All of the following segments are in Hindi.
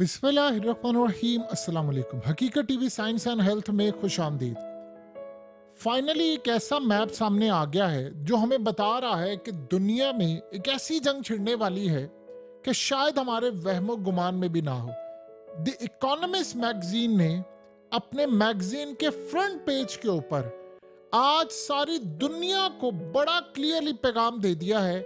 बिस्मिल्लाहिर्रहमानिर्रहीम। अस्सलाम वालेकुम। हकीकत टीवी साइंस एंड हेल्थ में खुश आमदीद। फाइनली एक ऐसा मैप सामने आ गया है जो हमें बता रहा है कि दुनिया में एक ऐसी जंग छिड़ने वाली है कि शायद हमारे वहमो गुमान में भी ना हो। द इकोनॉमिस्ट मैगजीन ने अपने मैगजीन के फ्रंट पेज के ऊपर आज सारी दुनिया को बड़ा क्लियरली पैगाम दे दिया है,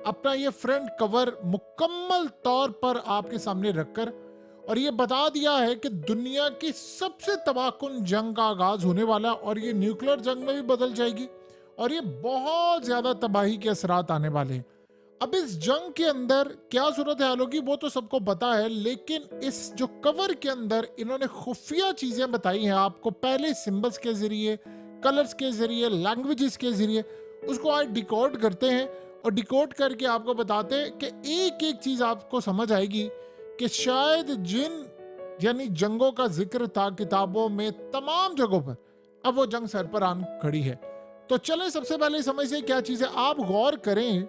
अपना ये फ्रंट कवर मुकम्मल तौर पर आपके सामने रखकर, और ये बता दिया है कि दुनिया की सबसे तबाहकुन जंग का आगाज होने वाला है और ये न्यूक्लियर जंग में भी बदल जाएगी और ये बहुत ज्यादा तबाही के असरात आने वाले हैं। अब इस जंग के अंदर क्या सूरत हाल होगी वो तो सबको पता है, लेकिन इस जो कवर के अंदर इन्होंने खुफिया चीजें बताई हैं आपको, पहले सिंबल्स के जरिए, कलर्स के जरिए, लैंग्वेजेस के जरिए, उसको आज डिकोड करते हैं और डिकोड करके आपको बताते हैं कि एक एक चीज आपको समझ आएगी कि शायद जिन यानी जंगों का जिक्र था किताबों में तमाम जगहों पर, अब वो जंग सर पर आन खड़ी है। तो चलें सबसे पहले समझते क्या चीज़ है। आप गौर करें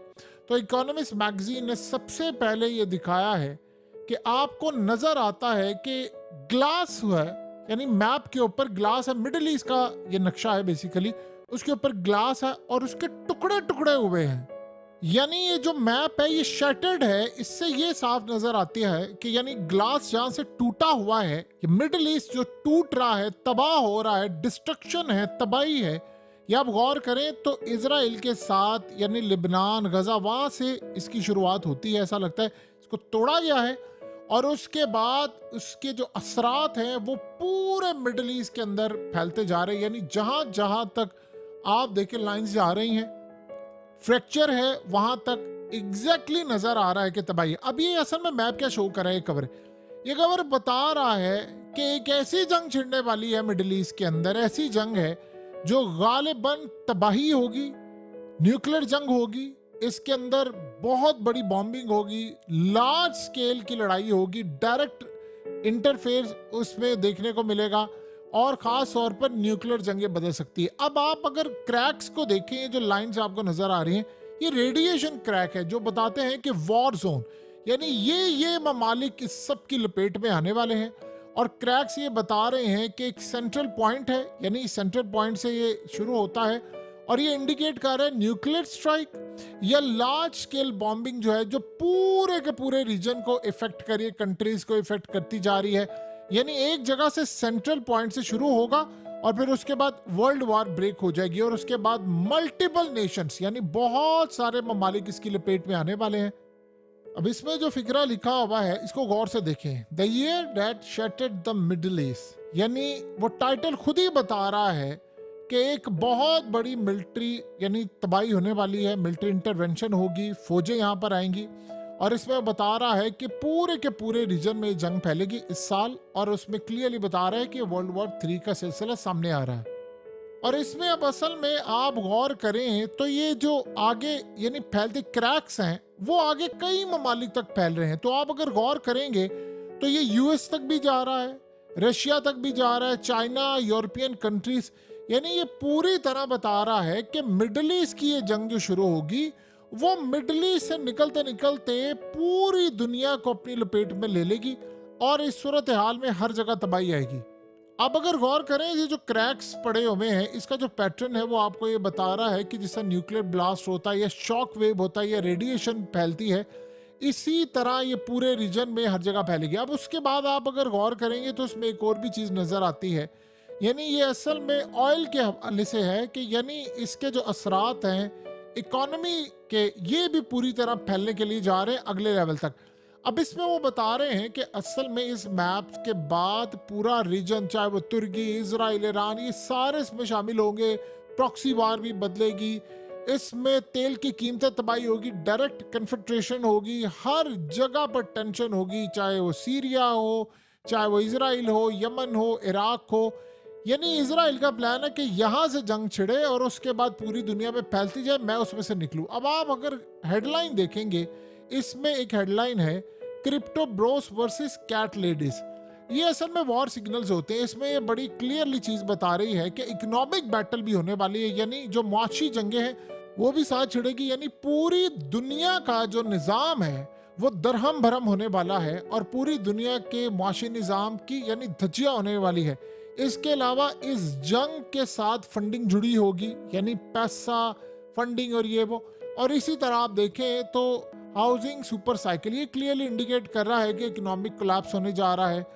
तो इकोनॉमिस्ट मैगजीन ने सबसे पहले ये दिखाया है कि आपको नजर आता है कि ग्लास हुआ है, यानी मैप के ऊपर ग्लास है, मिडिल ईस्ट का ये नक्शा है बेसिकली, उसके ऊपर ग्लास है और उसके टुकड़े टुकड़े हुए हैं। यानी ये जो मैप है ये शटर्ड है, इससे ये साफ नजर आती है कि यानी ग्लास जहां से टूटा हुआ है, ये मिडिल ईस्ट जो टूट रहा है, तबाह हो रहा है, डिस्ट्रक्शन है, तबाही है। ये आप गौर करें तो इजराइल के साथ यानी लिबनान, गजा, वहां से इसकी शुरुआत होती है, ऐसा लगता है इसको तोड़ा गया है और उसके बाद उसके जो असरात हैं वो पूरे मिडिल ईस्ट के अंदर फैलते जा रहे हैं। यानी जहां जहां तक आप देखें लाइंस जा रही हैं, फ्रैक्चर है, वहां तक एग्जैक्टली नजर आ रहा है कि तबाही। अब ये असल में मैप क्या शो कर रहा है, ये कवर बता रहा है कि एक ऐसी जंग छिड़ने वाली है मिडिल ईस्ट के अंदर, ऐसी जंग है जो गालिबन तबाही होगी, न्यूक्लियर जंग होगी, इसके अंदर बहुत बड़ी बॉम्बिंग होगी, लार्ज स्केल की लड़ाई होगी, डायरेक्ट इंटरफेयर उसमें देखने को मिलेगा और खास तौर पर न्यूक्लियर जंगें बदल सकती है। अब आप अगर क्रैक्स को देखें, ये जो लाइंस आपको नजर आ रही हैं, ये रेडिएशन क्रैक है जो बताते हैं कि वॉर जोन, यानी ये ममालिक इस सब की लपेट में आने वाले हैं। और क्रैक्स ये बता रहे हैं कि एक सेंट्रल पॉइंट है, यानी सेंट्रल पॉइंट से ये शुरू होता है और ये इंडिकेट कर रहा है न्यूक्लियर स्ट्राइक या लार्ज स्केल बॉम्बिंग जो है, जो पूरे के पूरे रीजन को इफेक्ट कर रही है, कंट्रीज को इफेक्ट करती जा रही है। यानी एक जगह से सेंट्रल पॉइंट से शुरू होगा और फिर उसके बाद वर्ल्ड वॉर ब्रेक हो जाएगी और उसके बाद मल्टीपल नेशंस यानी बहुत सारे ममालिक इसकी लपेट में आने वाले हैं। अब इसमें जो फिक्रा लिखा हुआ है इसको गौर से देखें, the year that shattered the middle east, यानी वो टाइटल खुद ही बता रहा है कि एक बहुत बड़ी मिलिट्री यानी तबाही होने वाली है, मिलिट्री इंटरवेंशन होगी, फौजें यहाँ पर आएंगी और इसमें बता रहा है कि पूरे के पूरे रीजन में जंग फैलेगी इस साल, और उसमें क्लियरली बता रहा है कि वर्ल्ड वॉर 3 का सिलसिला सामने आ रहा है। और इसमें अब असल में आप गौर करें तो ये जो आगे यानी फैलते क्रैक्स हैं वो आगे कई ममालिक तक फैल रहे हैं। तो आप अगर गौर करेंगे तो ये यूएस तक भी जा रहा है, रशिया तक भी जा रहा है, चाइना, यूरोपियन कंट्रीज, यानी ये पूरी तरह बता रहा है कि मिडिल ईस्ट की ये जंग जो शुरू होगी वो मिडिल ईस्ट से निकलते निकलते पूरी दुनिया को अपनी लपेट में ले लेगी और इस सूरत हाल में हर जगह तबाही आएगी। अब अगर गौर करें ये जो क्रैक्स पड़े हुए हैं, इसका जो पैटर्न है वो आपको ये बता रहा है कि जैसा न्यूक्लियर ब्लास्ट होता है या शॉक वेव होता है या रेडिएशन फैलती है, इसी तरह ये पूरे रीजन में हर जगह फैलेगी। अब उसके बाद आप अगर गौर करेंगे तो इसमें एक और भी चीज नजर आती है, यानी ये असल में ऑयल के हवाले से है कि यानी इसके जो असरात हैं इकोनॉमी के, ये भी पूरी तरह फैलने के लिए जा रहे हैं अगले लेवल तक। अब इसमें वो बता रहे हैं कि असल में इस मैप के बाद पूरा रीजन, चाहे वो तुर्की, इजराइल, ईरान, ये सारे इसमें शामिल होंगे, प्रॉक्सी वार भी बदलेगी, इसमें तेल की कीमतें तबाही होगी, डायरेक्ट कन्फेडरेशन होगी, हर जगह पर टेंशन होगी, चाहे वो सीरिया हो, चाहे वो इजराइल हो, यमन हो, इराक हो। यानी इजराइल का प्लान है कि यहां से जंग छिड़े और उसके बाद पूरी दुनिया में फैलती जाए, मैं उसमें से निकलूं। अब आप अगर हेडलाइन देखेंगे, इसमें एक हेडलाइन है crypto bros versus cat ladies. ये असल में वॉर सिग्नल्स होते हैं, इसमें ये बड़ी क्लियरली चीज बता रही है कि इकोनॉमिक बैटल भी होने वाली है, यानी जो मुआशी जंगें हैं वो भी साथ छिड़ेगी, यानी पूरी दुनिया का जो निजाम है वो दरहम भरम होने वाला है और पूरी दुनिया के माशी निज़ाम की यानी धज्जियां होने वाली है। इसके अलावा इस जंग के साथ फंडिंग जुड़ी होगी, यानी पैसा, फंडिंग और ये वो। और इसी तरह आप देखें तो हाउसिंग सुपर साइकिल ये क्लियरली इंडिकेट कर रहा है कि इकोनॉमिक कोलैप्स होने जा रहा है।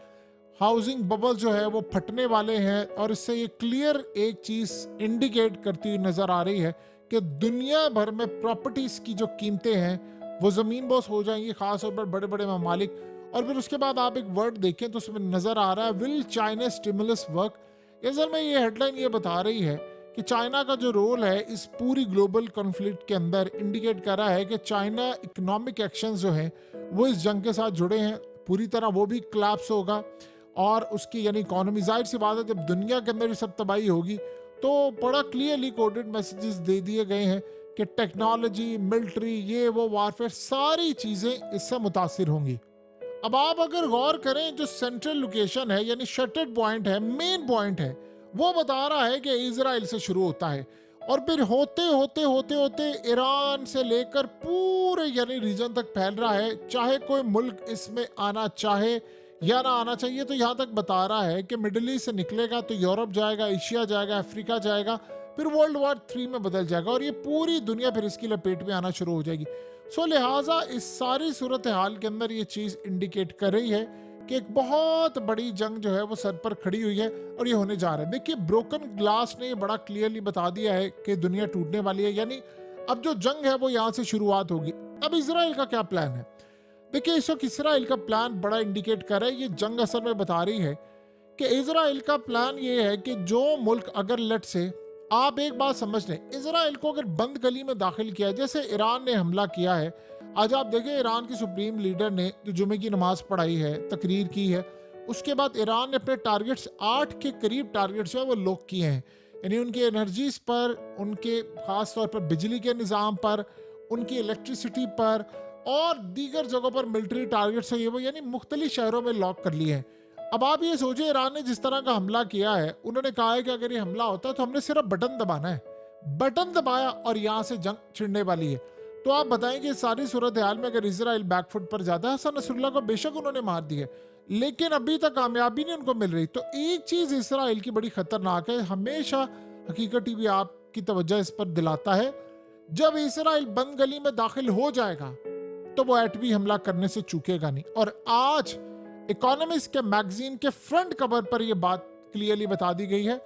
हाउसिंग बबल जो है वो फटने वाले हैं और इससे ये क्लियर एक चीज़ इंडिकेट करती हुई नज़र आ रही है कि दुनिया भर में प्रॉपर्टीज की जो कीमतें हैं वो ज़मीन बोस हो जाएंगी, खासतौर पर बड़े बड़े ममालिक। और फिर उसके बाद आप एक वर्ड देखें तो उसमें नज़र आ रहा है विल चाइना स्टिमुलस वर्क। असल में ये हेडलाइन ये बता रही है कि चाइना का जो रोल है इस पूरी ग्लोबल कॉन्फ्लिक्ट के अंदर इंडिकेट कर रहा है कि चाइना इकोनॉमिक एक्शंस जो हैं वो इस जंग के साथ जुड़े हैं, पूरी तरह वो भी कोलैप्स होगा। और उसकी यानी इकोनॉमी, जाहिर सी बात है जब दुनिया के अंदर ये सब तबाही होगी तो बड़ा क्लियरली कोडेड मैसेजेस दे दिए गए हैं कि टेक्नोलॉजी, मिलिट्री, ये वो वारफेयर सारी चीज़ें इससे मुतासिर होंगी। अब आप अगर गौर करें जो सेंट्रल लोकेशन है यानी शटर्ड पॉइंट है, मेन पॉइंट है, वो बता रहा है कि इजराइल से शुरू होता है और फिर होते होते होते होते ईरान से लेकर पूरे यानी रीजन तक फैल रहा है। चाहे कोई मुल्क इसमें आना चाहे या ना आना चाहिए, तो यहाँ तक बता रहा है कि मिडिल ईस्ट से निकलेगा तो यूरोप जाएगा, एशिया जाएगा, अफ्रीका जाएगा, फिर वर्ल्ड वॉर 3 में बदल जाएगा और ये पूरी दुनिया फिर इसकी लपेट में आना शुरू हो जाएगी। सो लिहाजा इस सारी सूरत हाल के अंदर ये चीज़ इंडिकेट कर रही है कि एक बहुत बड़ी जंग जो है वो सर पर खड़ी हुई है और ये होने जा रहा है। देखिए ब्रोकन ग्लास ने ये बड़ा क्लियरली बता दिया है कि दुनिया टूटने वाली है, यानी अब जो जंग है वो यहाँ से शुरुआत होगी। अब इसराइल का क्या प्लान है? देखिए इस वक्त इसराइल का प्लान बड़ा इंडिकेट कर रहा है, ये जंग असल में बता रही है कि इसराइल का प्लान ये है कि जो मुल्क अगर लेट से आप एक बात समझ लें, इसराइल को अगर बंद गली में दाखिल किया जैसे ईरान ने हमला किया है। आज आप देखें ईरान की सुप्रीम लीडर ने जो जुमे की नमाज पढ़ाई है, तकरीर की है, उसके बाद ईरान ने अपने टारगेट्स 8 के करीब टारगेट्स जो है वो लॉक किए हैं, यानी उनके एनर्जीज पर, उनके खास तौर पर बिजली के निज़ाम पर, उनकी इलेक्ट्रिसिटी पर और दीगर जगहों पर मिलिट्री टारगेट्स है ये वो, यानी मुख्तलिफ शहरों में लॉक कर लिए हैं। अब आप ये सोचिए ईरान ने जिस तरह का हमला किया है, उन्होंने कहा है कि अगर ये हमला होता है तो हमने सिर्फ बटन दबाना है, बटन दबाया और यहाँ से जंग छिड़ने वाली है। तो आप बताएंगे सारी सूरत हाल में अगर इसराइल बैकफुट पर जाता है, हसन नसरुल्लाह को बेशक उन्होंने मार दिया लेकिन अभी तक कामयाबी नहीं उनको मिल रही। तो एक चीज इसराइल की बड़ी खतरनाक है, हमेशा हकीकत टीवी आपकी तवज्जो इस पर दिलाता है, जब इसराइल बंद गली में दाखिल हो जाएगा तो वो एटमी हमला करने से चूकेगा नहीं। और आज इकोनॉमिस्ट के मैगजीन के फ्रंट कवर पर यह बात क्लियरली बता दी गई है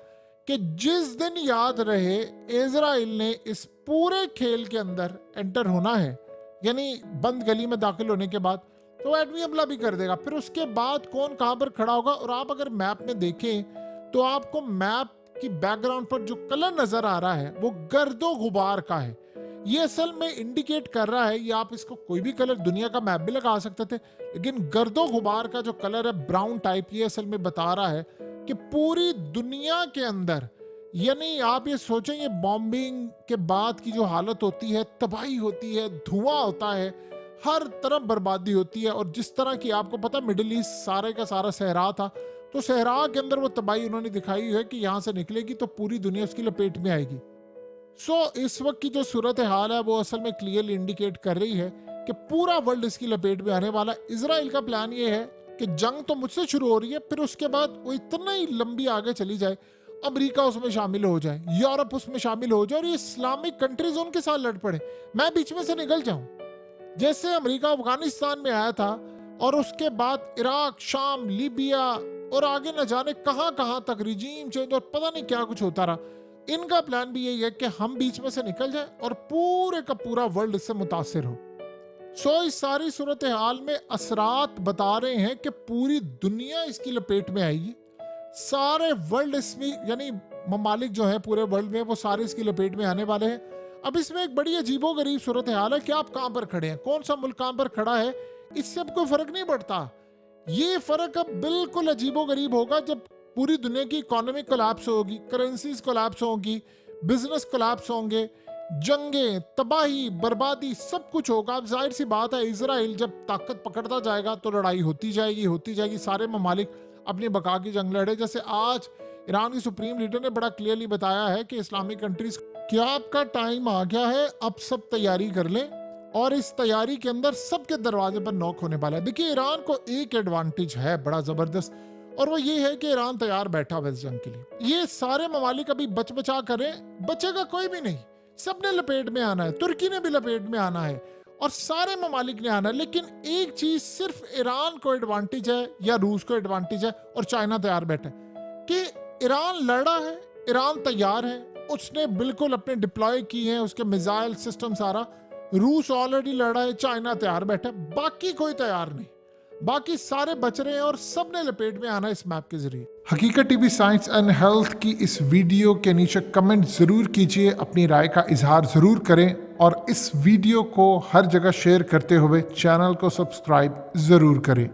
कि जिस दिन याद रहे इजराइल ने इस पूरे खेल के अंदर एंटर होना है, यानी बंद गली में दाखिल होने के बाद, तो एटमी हमला भी कर देगा। फिर उसके बाद कौन कहां पर खड़ा होगा। और आप अगर मैप में देखें तो आपको मैप की बैकग्राउंड पर जो कलर नजर आ रहा है वो गर्दो गुबार का है। ये असल में इंडिकेट कर रहा है, ये आप इसको कोई भी कलर दुनिया का मैप भी लगा सकते थे, लेकिन गर्दो गुबार का जो कलर है ब्राउन टाइप, ये असल में बता रहा है कि पूरी दुनिया के अंदर, यानी आप ये सोचें ये बॉम्बिंग के बाद की जो हालत होती है, तबाही होती है, धुआं होता है, हर तरफ बर्बादी होती है। और जिस तरह की आपको पता मिडिल ईस्ट सारे का सारा सहरा था, तो सहरा के अंदर वो तबाही उन्होंने दिखाई है कि यहाँ से निकलेगी तो पूरी दुनिया उसकी लपेट में आएगी। इस वक्त की जो सूरत हाल है वो असल में क्लियरली इंडिकेट कर रही है कि पूरा वर्ल्ड इसकी लपेट में आने वाला। इजराइल का प्लान ये है कि जंग तो मुझसे शुरू हो रही है, फिर उसके बाद वो इतना ही लंबी आगे चली जाए, अमेरिका उसमें शामिल हो जाए, यूरोप उसमें शामिल हो जाए और ये इस्लामिक कंट्रीज उनके साथ लड़ पड़े, मैं बीच में से निकल जाऊं। जैसे अमेरिका अफगानिस्तान में आया था और उसके बाद इराक, शाम, लीबिया और आगे न जाने कहां कहां तक रिजीम चेंज और पता नहीं क्या कुछ होता रहा। इनका प्लान भी यही है कि हम बीच में से निकल जाएं और पूरे का पूरा वर्ल्ड इससे मुतासिर हो। इस सारी सूरत हाल में असरात बता रहे हैं कि पूरी दुनिया इसकी लपेट में आएगी, सारे वर्ल्ड इसमें, यानी ममालिक जो है पूरे वर्ल्ड में वो सारे इसकी लपेट में आने वाले हैं। अब इसमें एक बड़ी अजीबोगरीब सूरत हाल है कि आप कहां पर खड़े हैं, कौन सा मुल्क कहां पर खड़ा है, इससे अब कोई फर्क नहीं पड़ता। ये फर्क अब बिल्कुल अजीबोगरीब होगा जब पूरी दुनिया की इकोनॉमी कोलैप्स होगी, करेंसीज कोलैप्स होगी, बिजनेस कोलैप्स होंगे, जंगें, तबाही, बर्बादी, सब कुछ होगा। अब जाहिर सी बात है इजराइल जब ताकत पकड़ता जाएगा तो लड़ाई होती जाएगी, सारे ममालिक अपनी बका की जंग लड़े। जैसे आज ईरान की सुप्रीम लीडर ने बड़ा क्लियरली बताया है कि इस्लामिक कंट्रीज, क्या आपका टाइम आ गया है, अब सब तैयारी कर लें और इस तैयारी के अंदर सबके दरवाजे पर नॉक होने वाला है। देखिए, ईरान को एक एडवांटेज है बड़ा जबरदस्त, और वो ये है कि ईरान तैयार बैठा हुआ इस जंग के लिए। ये सारे ममालिक अभी बचा करें, बचेगा कोई भी नहीं, सबने लपेट में आना है। तुर्की ने भी लपेट में आना है और सारे ममालिक ने आना है। लेकिन एक चीज सिर्फ ईरान को एडवांटेज है या रूस को एडवांटेज है और चाइना तैयार बैठा है कि ईरान लड़ा है, ईरान तैयार है, उसने बिल्कुल अपने डिप्लॉय किए हैं उसके मिसाइल सिस्टम सारा। रूस ऑलरेडी लड़ा है, चाइना तैयार बैठा है, बाकी कोई तैयार नहीं, बाकी सारे बच रहे हैं और सबने लपेट में आना है इस मैप के जरिए। हकीकत टीवी साइंस एंड हेल्थ की इस वीडियो के नीचे कमेंट जरूर कीजिए, अपनी राय का इजहार जरूर करें और इस वीडियो को हर जगह शेयर करते हुए चैनल को सब्सक्राइब जरूर करें।